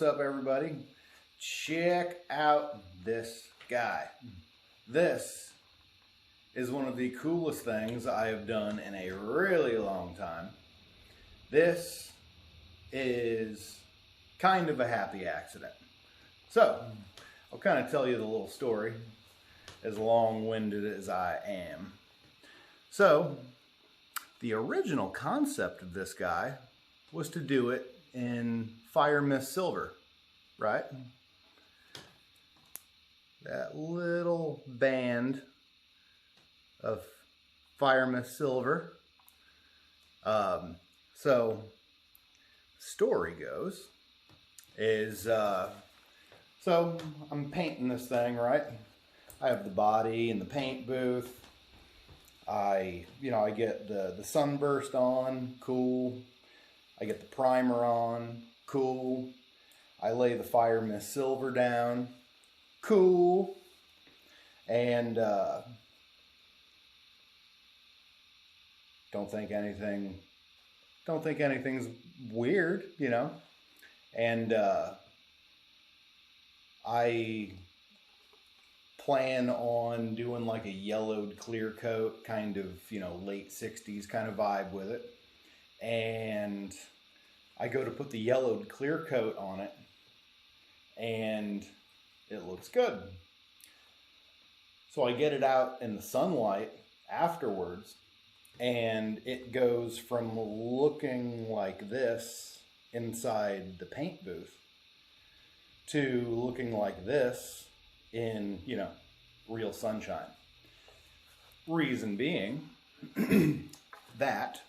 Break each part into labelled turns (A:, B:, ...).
A: What's up, everybody? Check out this guy. This is one of the coolest things I have done in a really long time. This is kind of a happy accident. So, I'll kind of tell you the little story, as long-winded as I am. So, the original concept of this guy was to do it in Fire Mist Silver, right? That little band of Fire Mist Silver. So, story goes is, so I'm painting this thing, right? I have the body in the paint booth. I get the sunburst on, cool. I get the primer on, cool. I lay the Fire Mist Silver down, cool. And don't think anything's weird, you know. And I plan on doing like a yellowed clear coat, kind of, late 60s kind of vibe with it. And I go to put the yellowed clear coat on it, and it looks good. So I get it out in the sunlight afterwards, and it goes from looking like this inside the paint booth to looking like this in, real sunshine. Reason being that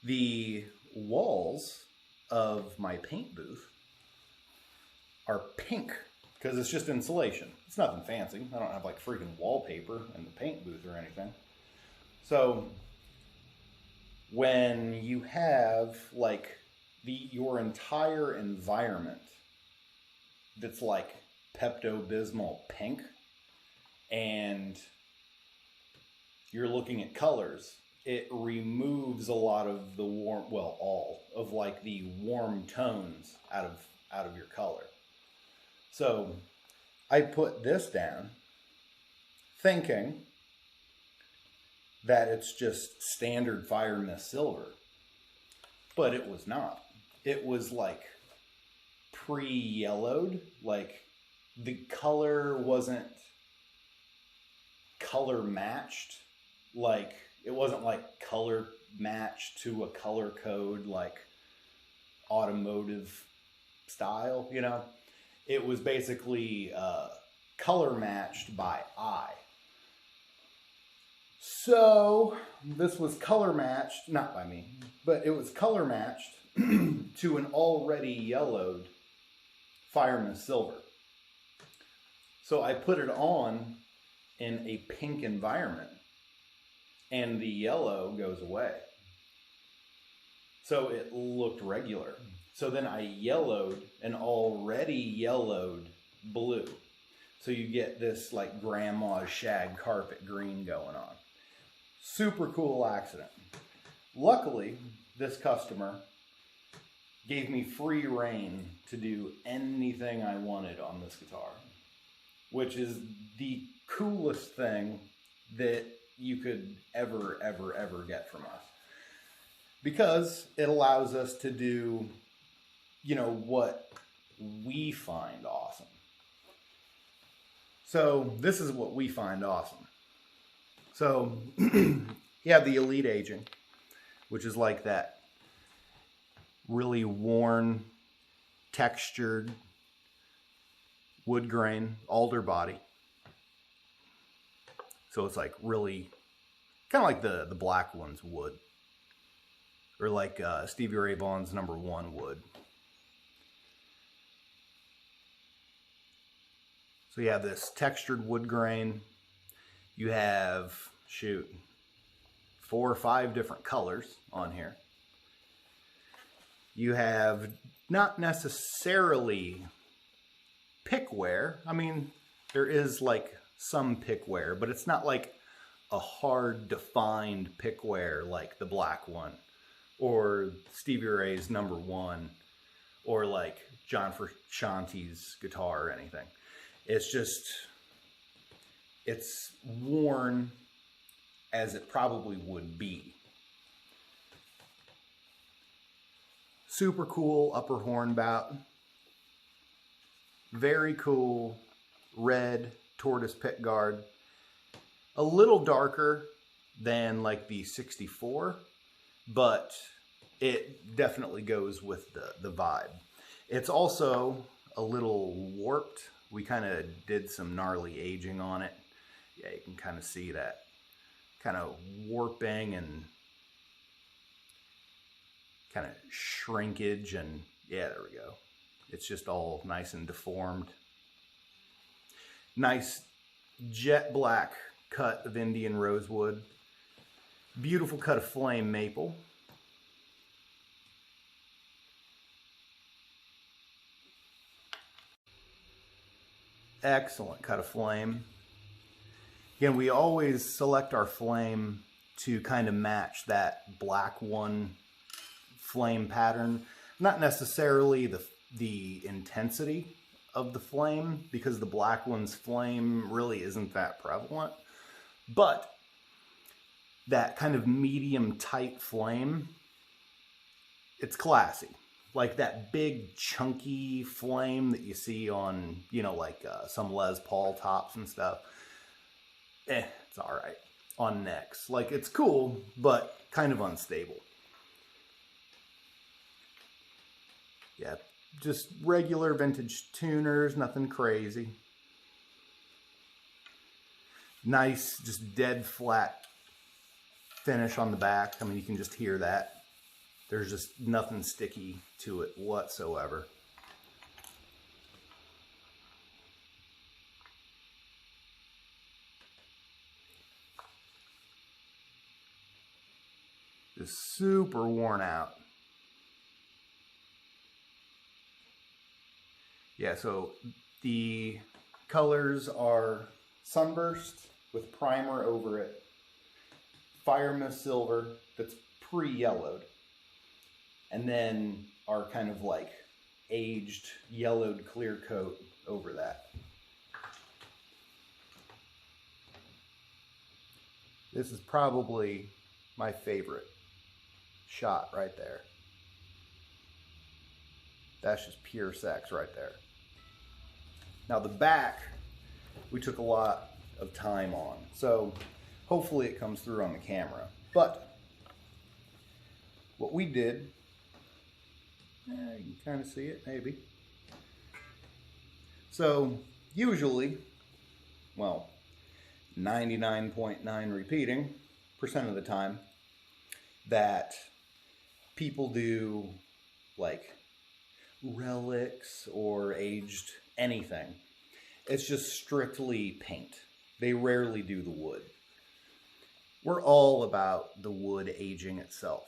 A: the walls of my paint booth are pink because it's just insulation. It's nothing fancy. I don't have like freaking wallpaper in the paint booth or anything. So when you have like your entire environment that's like Pepto-Bismol pink, and you're looking at colors, it removes a lot of the warm, well, all of like the warm tones out of your color. So I put this down thinking that it's just standard Fire Mist Silver, but it was not. It was like pre-yellowed, like the color wasn't color matched, like it wasn't like color matched to a color code like automotive style, It was basically color matched by eye. So this was color matched, not by me, but it was color matched to an already yellowed Fire Mist Silver. So I put it on in a pink environment, and the yellow goes away. So it looked regular. So then I yellowed an already yellowed blue. So you get this like grandma's shag carpet green going on. Super cool accident. Luckily, this customer gave me free reign to do anything I wanted on this guitar, which is the coolest thing that you could ever get from us. Because it allows us to do, what we find awesome. So this is what we find awesome. So you have the Elite Aging, which is like that really worn, textured wood grain alder body. So it's like really kind of like the black one's wood, or like Stevie Ray Vaughan's #1 wood. So you have this textured wood grain. You have, 4 or 5 different colors on here. You have not necessarily pickwear. I mean, there is like some pickwear, but it's not like a hard defined pickwear like the black one or Stevie Ray's #1 or like John Frusciante's guitar or anything. It's just, it's worn as it probably would be. Super cool upper horn bout. Very cool red tortoise pickguard. A little darker than like the 64, but it definitely goes with the vibe. It's also a little warped. We kind of did some gnarly aging on it. Yeah, you can kind of see that kind of warping and kind of shrinkage, and yeah, there we go. It's just all nice and deformed. Nice jet black cut of Indian rosewood. Beautiful cut of flame maple. Excellent cut of flame. Again, we always select our flame to kind of match that black one flame pattern. Not necessarily the intensity of the flame, because the black one's flame really isn't that prevalent, but that kind of medium tight flame, it's classy. Like that big chunky flame that you see on, you know, like some Les Paul tops and stuff. It's all right on necks. Like, it's cool, but kind of unstable. Yeah, just regular vintage tuners, nothing crazy. Nice, just dead flat finish on the back. I mean, you can just hear that. There's just nothing sticky to it whatsoever. Just super worn out. Yeah, so the colors are Sunburst with primer over it, Fire Mist Silver that's pre-yellowed, and then our kind of like aged yellowed clear coat over that. This is probably my favorite shot right there. That's just pure sex right there. Now the back, we took a lot of time on, so hopefully it comes through on the camera. But what we did, you can kind of see it, maybe. So usually, well, 99.9 repeating percent of the time, that people do like relics or aged anything, it's just strictly paint. They rarely do the wood. We're all about the wood aging itself.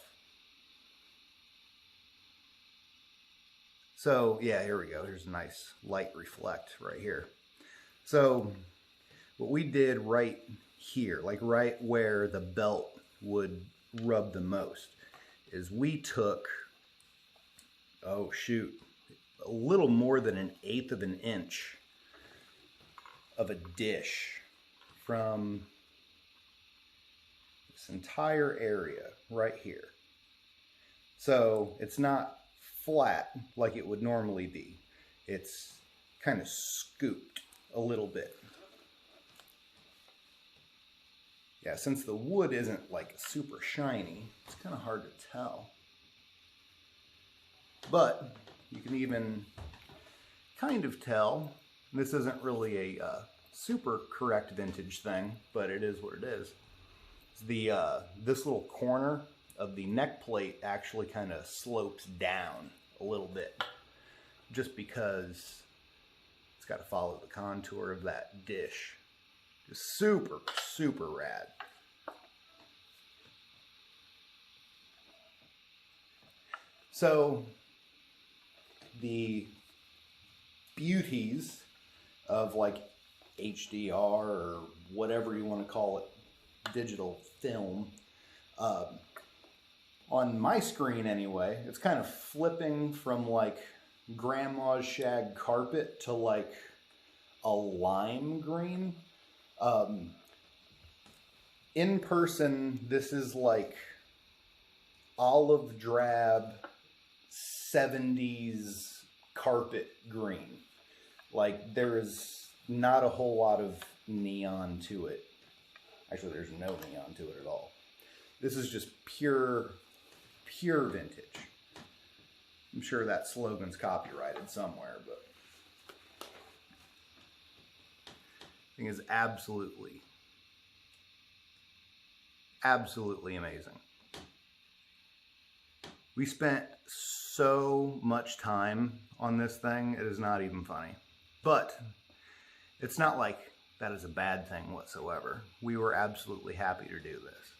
A: So yeah, here we go. Here's a nice light reflect right here. So what we did right here, like right where the belt would rub the most, is we took, oh shoot, a little more than 1/8 of an inch of a dish from this entire area right here. So it's not flat like it would normally be. It's kind of scooped a little bit. Yeah, since the wood isn't like super shiny, it's kind of hard to tell. But you can even kind of tell. This isn't really a super correct vintage thing, but it is what it is. This little corner of the neck plate actually kind of slopes down a little bit, just because it's got to follow the contour of that dish. Just super, super rad. So the beauties of like HDR or whatever you want to call it, digital film, on my screen anyway, it's kind of flipping from like grandma's shag carpet to like a lime green. In person, this is like olive drab 70s carpet green. Like, there is not a whole lot of neon to it. Actually, there's no neon to it at all. This is just pure vintage. I'm sure that slogan's copyrighted somewhere, but I think it's absolutely amazing. We spent so much time on this thing, it is not even funny. But it's not like that is a bad thing whatsoever. We were absolutely happy to do this.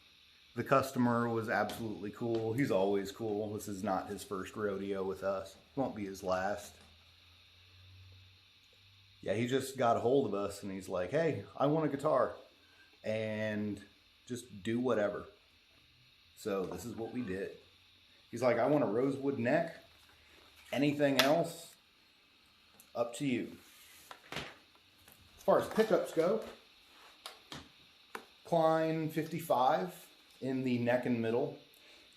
A: The customer was absolutely cool. He's always cool. This is not his first rodeo with us. Won't be his last. Yeah, he just got a hold of us and he's like, hey, I want a guitar. And just do whatever. So this is what we did. He's like, I want a rosewood neck. Anything else, up to you. As far as pickups go, Klein 55 in the neck and middle.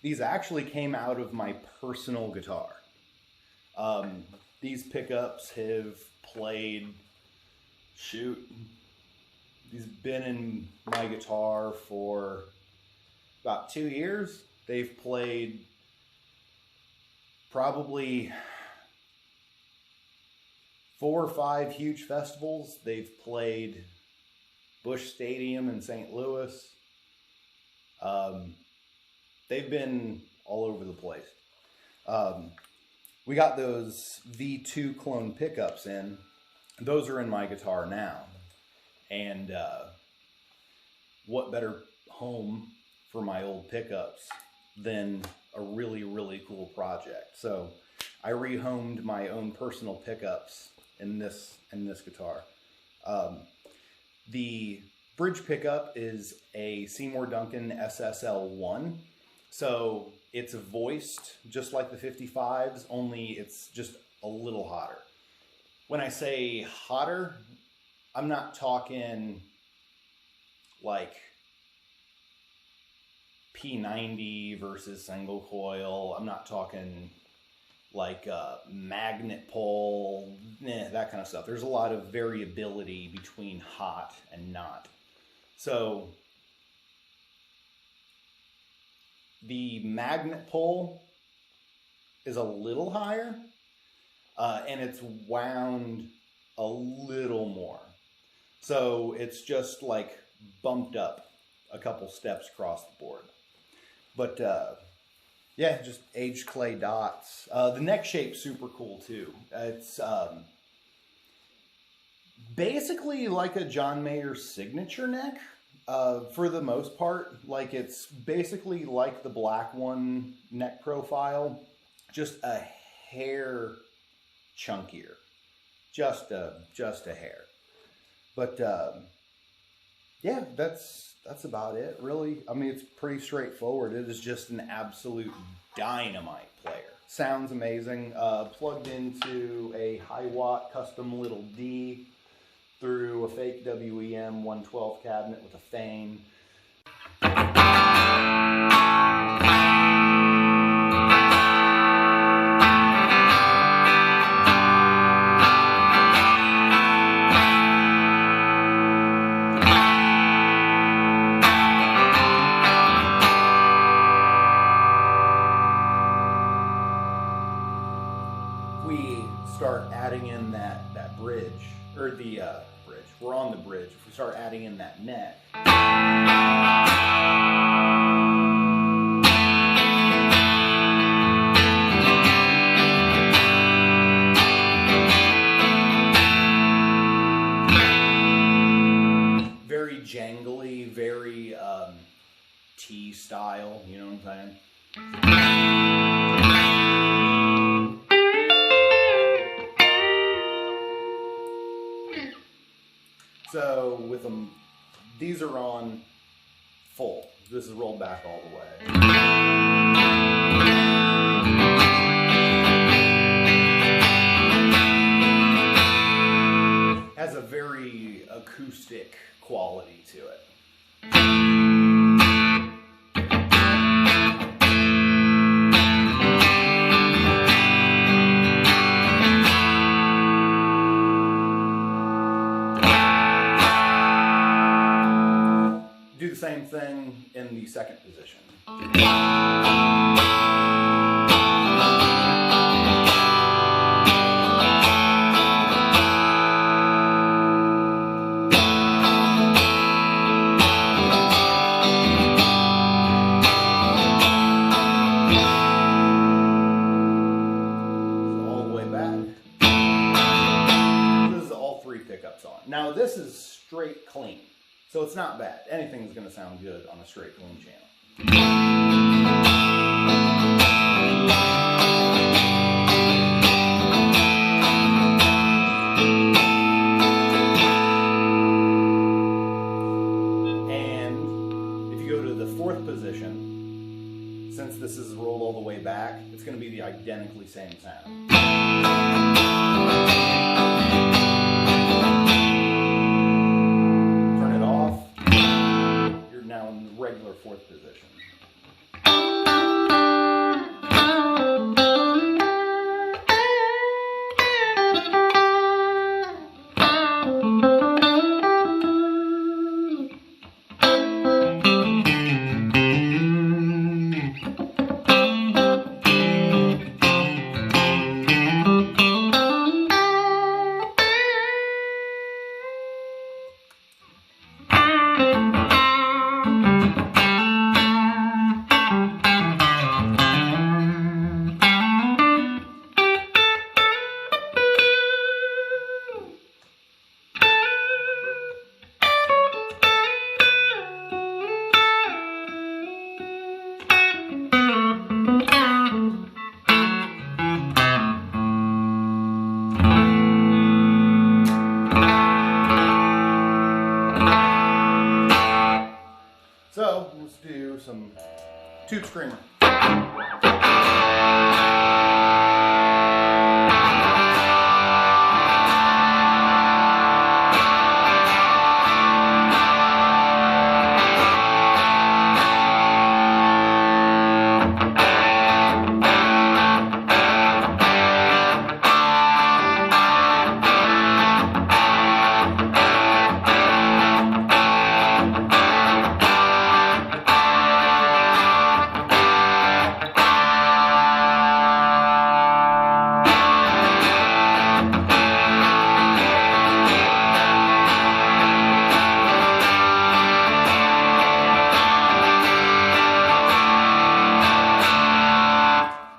A: These actually came out of my personal guitar. These pickups have played, these have been in my guitar for about 2 years. They've played probably 4 or 5 huge festivals. They've played Busch Stadium in St. Louis. They've been all over the place. We got those V2 clone pickups in. Those are in my guitar now. And what better home for my old pickups than a really, really cool project. So I rehomed my own personal pickups in this guitar. The bridge pickup is a Seymour Duncan SSL1. So it's voiced just like the 55s, only it's just a little hotter. When I say hotter, I'm not talking like P90 versus single coil. I'm not talking like magnet pole, that kind of stuff. There's a lot of variability between hot and not. So the magnet pole is a little higher, and it's wound a little more. So it's just like bumped up a couple steps across the board. But yeah, just aged clay dots. The neck shape's super cool too. It's basically like a John Mayer signature neck for the most part. Like, it's basically like the black one neck profile, just a hair chunkier, just a hair. But yeah, that's about it, really. I mean, it's pretty straightforward. It is just an absolute dynamite player. Sounds amazing. Plugged into a high watt custom little D through a fake WEM 112 cabinet with a Fane. We start adding in that bridge, or the bridge. We're on the bridge. If we start adding in that neck, very jangly, very T style. You know what I'm saying? So with them, these are on full. This is rolled back all the way. has a very acoustic quality to it. Do the same thing in the second position. All the way back. This is all three pickups on. Now this is straight clean. So it's not bad. Anything's going to sound good on a straight clean channel. And if you go to the fourth position, since this is rolled all the way back, it's going to be the identically same sound. Regular fourth position. So let's do some tube screamer.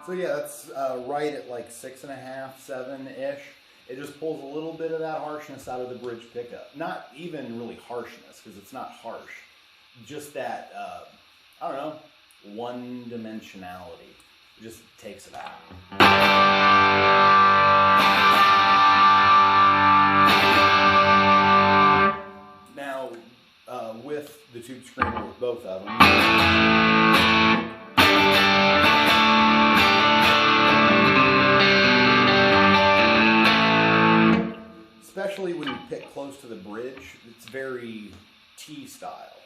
A: So yeah, that's right at like 6.5, 7-ish. It just pulls a little bit of that harshness out of the bridge pickup. Not even really harshness, because it's not harsh. Just that, I don't know, one-dimensionality. It just takes it out. Now, with the tube screamer, with both of them, especially when you pick close to the bridge, it's very T-style.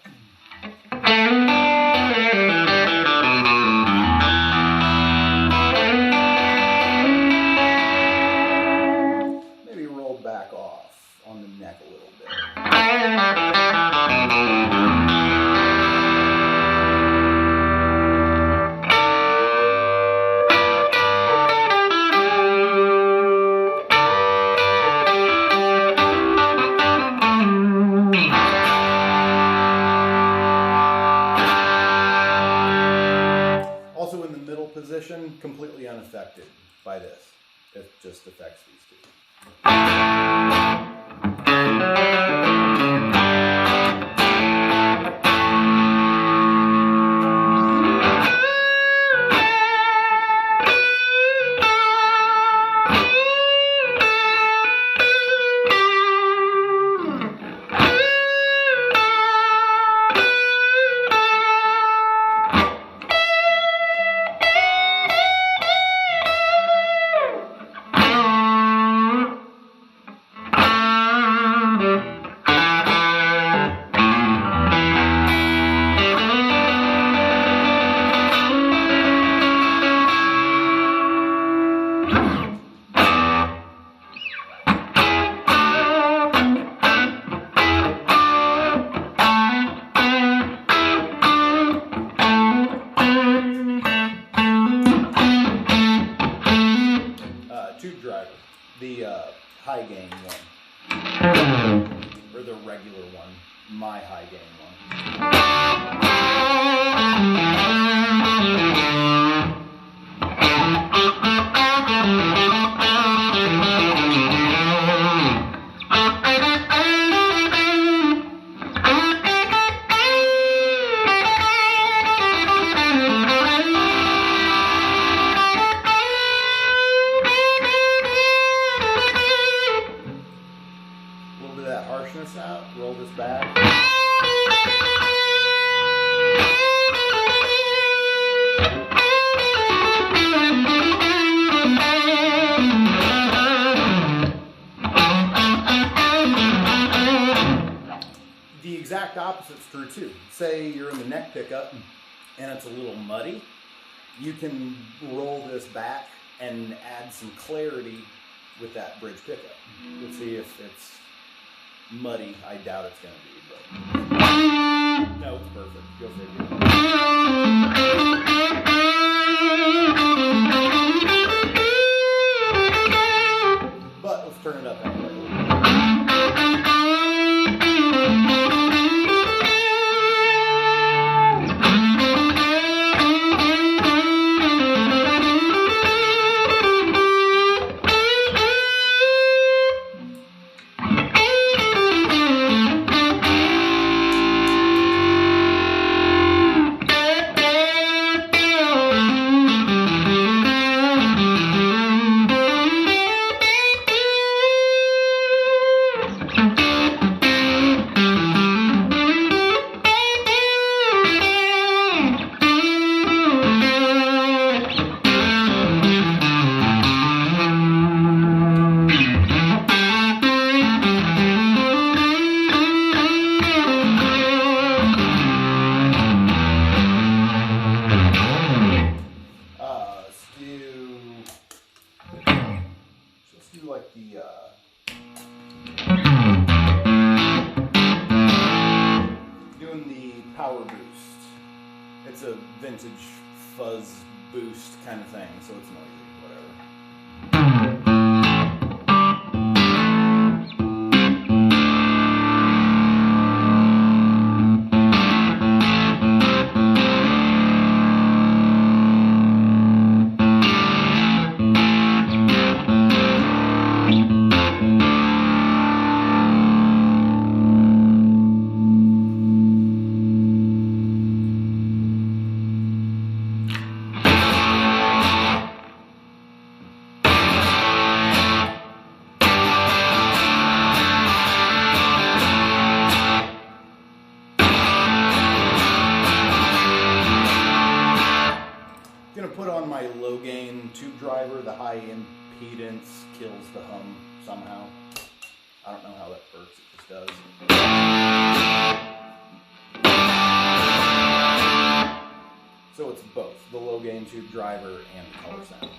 A: Maybe roll back off on the neck a little bit. Position, completely unaffected by this. It just affects these two. my high gain one. A little bit of that harshness out, roll this back. The exact opposite's true too. Say you're in the neck pickup and it's a little muddy. You can roll this back and add some clarity with that bridge pickup. We'll see if it's muddy. I doubt it's going to be, but no, it's perfect. Go figure. But let's turn it up anyway. Like the doing the power boost. It's a vintage fuzz boost kind of thing, so it's noisy, whatever. Gonna put on my low gain tube driver. The high impedance kills the hum somehow. I don't know how that works, it just does. So it's both the low gain tube driver and the color sound.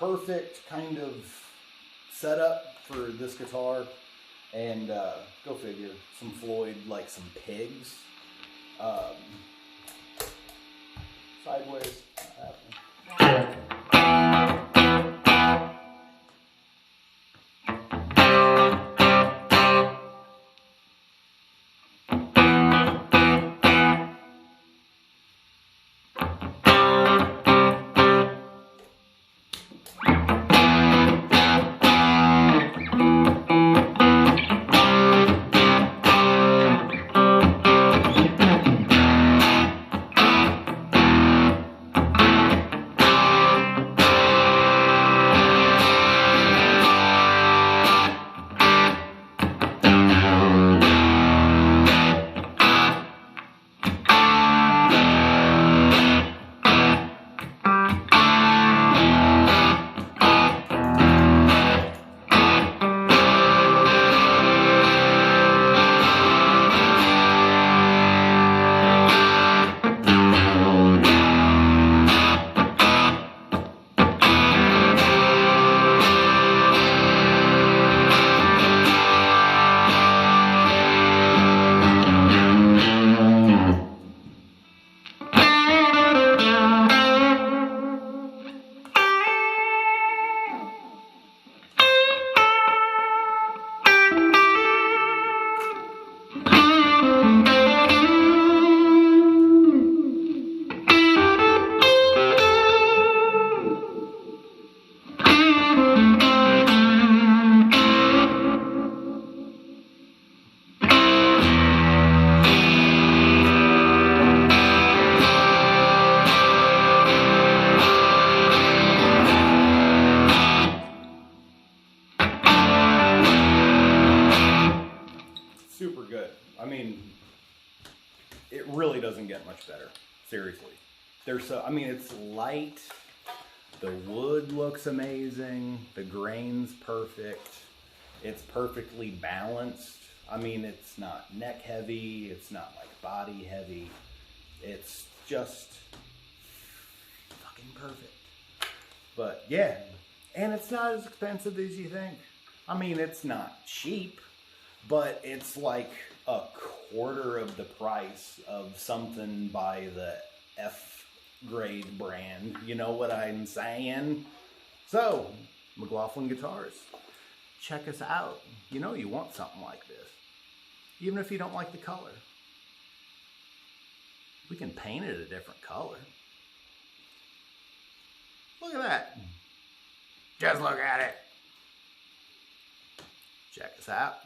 A: Perfect kind of setup for this guitar, and go figure, some Floyd, like some pigs. Sideways, not happening. doesn't get much better. Seriously. I mean, it's light. The wood looks amazing. The grain's perfect. It's perfectly balanced. I mean, it's not neck heavy. It's not like body heavy. It's just fucking perfect. But yeah, and it's not as expensive as you think. I mean, it's not cheap, but it's like a quarter of the price of something by the F grade brand. You know what I'm saying? So, McLguitars, check us out. You know you want something like this. Even if you don't like the color. We can paint it a different color. Look at that. Just look at it. Check us out.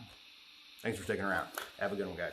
A: Thanks for sticking around. Have a good one, guys.